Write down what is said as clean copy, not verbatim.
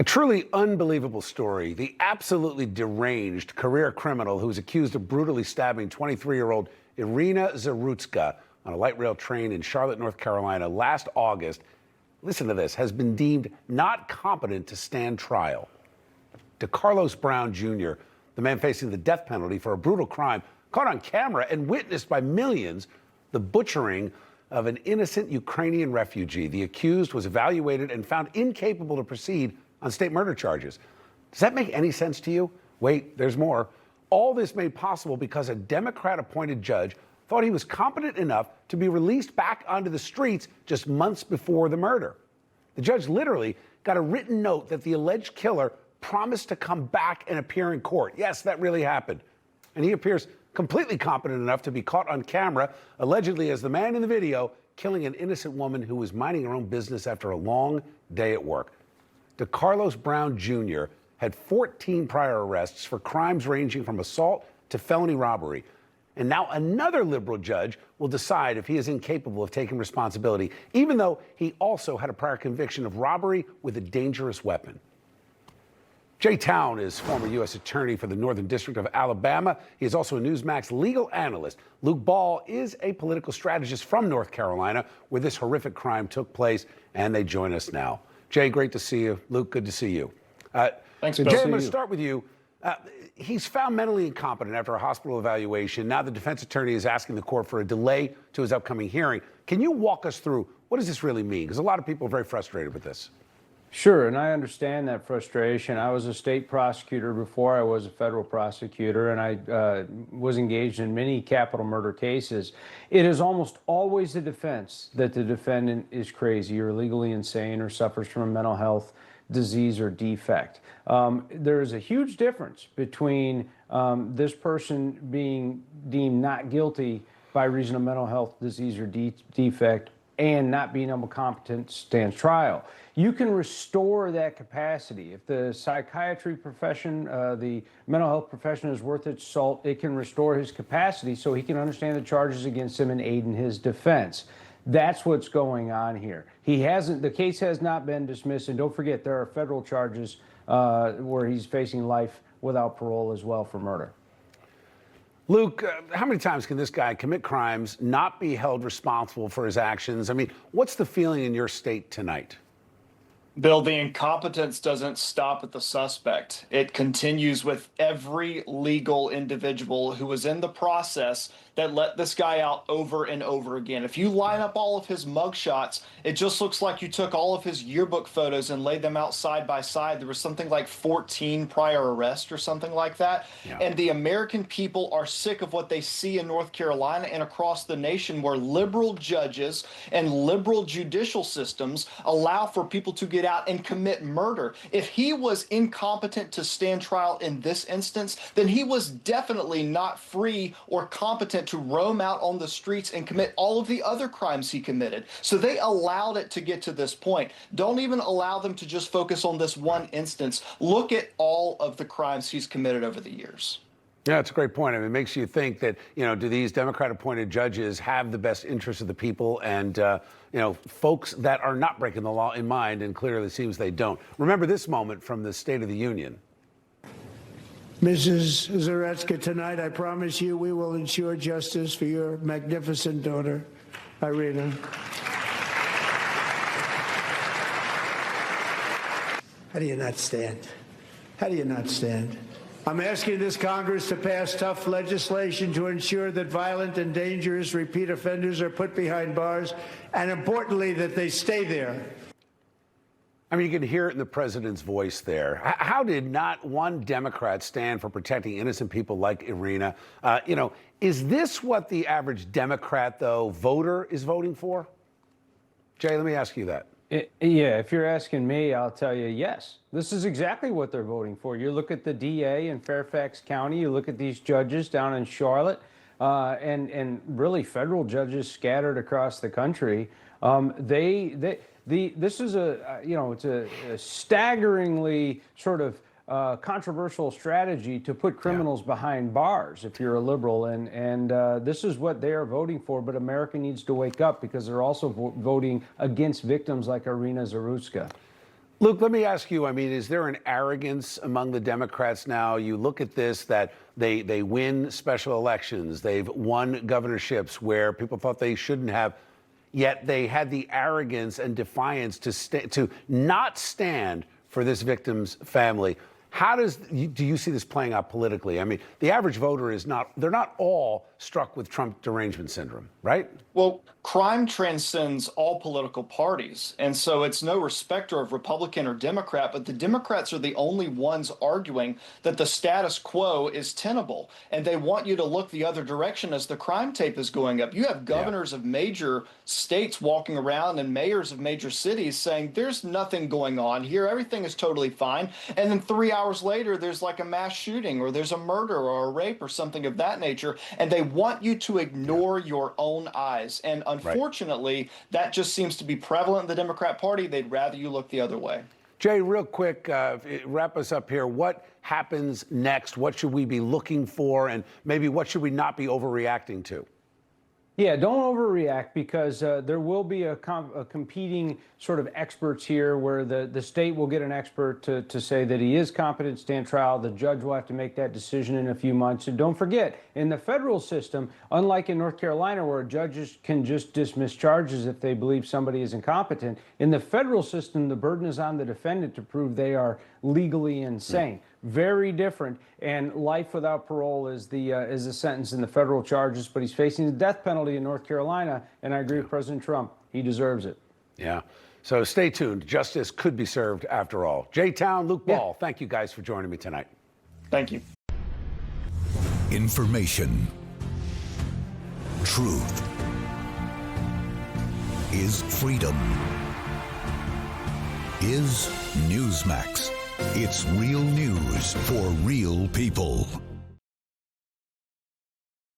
A truly unbelievable story. The absolutely deranged career criminal who was accused of brutally stabbing 23-year-old Iryna Zarutska on a light rail train in Charlotte, North Carolina last August, listen to this, has been deemed not competent to stand trial. Decarlos Brown Jr., the man facing the death penalty for a brutal crime, caught on camera and witnessed by millions the butchering of an innocent Ukrainian refugee. The accused was evaluated and found incapable to proceed on state murder charges. Does that make any sense to you? Wait, there's more. All this made possible because a Democrat-appointed judge thought he was competent enough to be released back onto the streets just months before the murder. The judge literally got a written note that the alleged killer promised to come back and appear in court. Yes, that really happened. And he appears completely competent enough to be caught on camera, allegedly as the man in the video killing an innocent woman who was minding her own business after a long day at work. Decarlos Brown Jr. had 14 prior arrests for crimes ranging from assault to felony robbery. And now another liberal judge will decide if he is incapable of taking responsibility, even though he also had a prior conviction of robbery with a dangerous weapon. Jay Town is former U.S. Attorney for the Northern District of Alabama. He is also a Newsmax legal analyst. Luke Ball is a political strategist from North Carolina, where this horrific crime took place, and they join us now. Jay, great to see you. Luke, good to see you. Thanks, Bill. Jay, I'm going to start with you. He's found mentally incompetent after a hospital evaluation. Now the defense attorney is asking the court for a delay to his upcoming hearing. Can you walk us through what does this really mean? Because a lot of people are very frustrated with this. Sure, and I understand that frustration. I was a state prosecutor before I was a federal prosecutor, and I was engaged in many capital murder cases. It is almost always the defense that the defendant is crazy or legally insane or suffers from a mental health disease or defect. There is a huge difference between this person being deemed not guilty by reason of mental health disease or defect and not being able competent to stand trial. You can restore that capacity. If the psychiatry profession, the mental health profession is worth its salt, it can restore his capacity so he can understand the charges against him and aid in his defense. That's what's going on here. The case has not been dismissed, and don't forget there are federal charges where he's facing life without parole as well for murder. Luke, how many times can this guy commit crimes, not be held responsible for his actions? I mean, what's the feeling in your state tonight? Bill, the incompetence doesn't stop at the suspect. It continues with every legal individual who was in the process that let this guy out over and over again. If you line up all of his mugshots, it just looks like you took all of his yearbook photos and laid them out side by side. There was something like 14 prior arrests or something like that. Yeah. And the American people are sick of what they see in North Carolina and across the nation, where liberal judges and liberal judicial systems allow for people to get out and commit murder. If he was incompetent to stand trial in this instance, then he was definitely not free or competent to roam out on the streets and commit all of the other crimes he committed. So they allowed it to get to this point. Don't even allow them to just focus on this one instance. Look at all of the crimes he's committed over the years. Yeah, it's a great point. I mean, it makes you think that, do these Democrat-appointed judges have the best interests of the people and, folks that are not breaking the law in mind, and clearly it seems they don't. Remember this moment from the State of the Union. Mrs. Zarutska, tonight I promise you we will ensure justice for your magnificent daughter, Iryna. How do you not stand? How do you not stand? I'm asking this Congress to pass tough legislation to ensure that violent and dangerous repeat offenders are put behind bars, and importantly, that they stay there. I mean, you can hear it in the president's voice there. How did not one Democrat stand for protecting innocent people like Iryna? Is this what the average Democrat, though, voter is voting for? Jay, let me ask you that. Yeah, if you're asking me, I'll tell you yes. This is exactly what they're voting for. You look at the DA in Fairfax County, you look at these judges down in Charlotte, and really federal judges scattered across the country. This is it's a staggeringly sort of controversial strategy to put criminals behind bars if you're a liberal, and this is what they are voting for. But America needs to wake up, because they're also voting against victims like Iryna Zarutska. Luke, let me ask you, I mean, is there an arrogance among the Democrats now? You look at this, that they win special elections. They've won governorships where people thought they shouldn't have, yet they had the arrogance and defiance to not stand for this victim's family. How do you see this playing out politically? I mean, the average voter they're not all struck with Trump derangement syndrome, right? Well, crime transcends all political parties. And so it's no respecter of Republican or Democrat, but the Democrats are the only ones arguing that the status quo is tenable. And they want you to look the other direction as the crime tape is going up. You have governors of major states walking around and mayors of major cities saying there's nothing going on here. Everything is totally fine. And then 3 hours later, there's like a mass shooting or there's a murder or a rape or something of that nature. And they want you to ignore your own eyes. And unfortunately, that just seems to be prevalent in the Democrat Party. They'd rather you look the other way. Jay, real quick, wrap us up here. What happens next? What should we be looking for? And maybe what should we not be overreacting to? Yeah, don't overreact, because there will be a competing sort of experts here, where the state will get an expert to say that he is competent to stand trial. The judge will have to make that decision in a few months. And don't forget, in the federal system, unlike in North Carolina, where judges can just dismiss charges if they believe somebody is incompetent, in the federal system, the burden is on the defendant to prove they are legally insane. Very different. And life without parole is the sentence in the federal charges, but he's facing the death penalty in North Carolina, and I agree with President Trump. He deserves it. Yeah. So stay tuned. Justice could be served after all. Jay Town, Luke Ball, thank you guys for joining me tonight. Thank you. Information. Truth is freedom. Is Newsmax. It's real news for real people.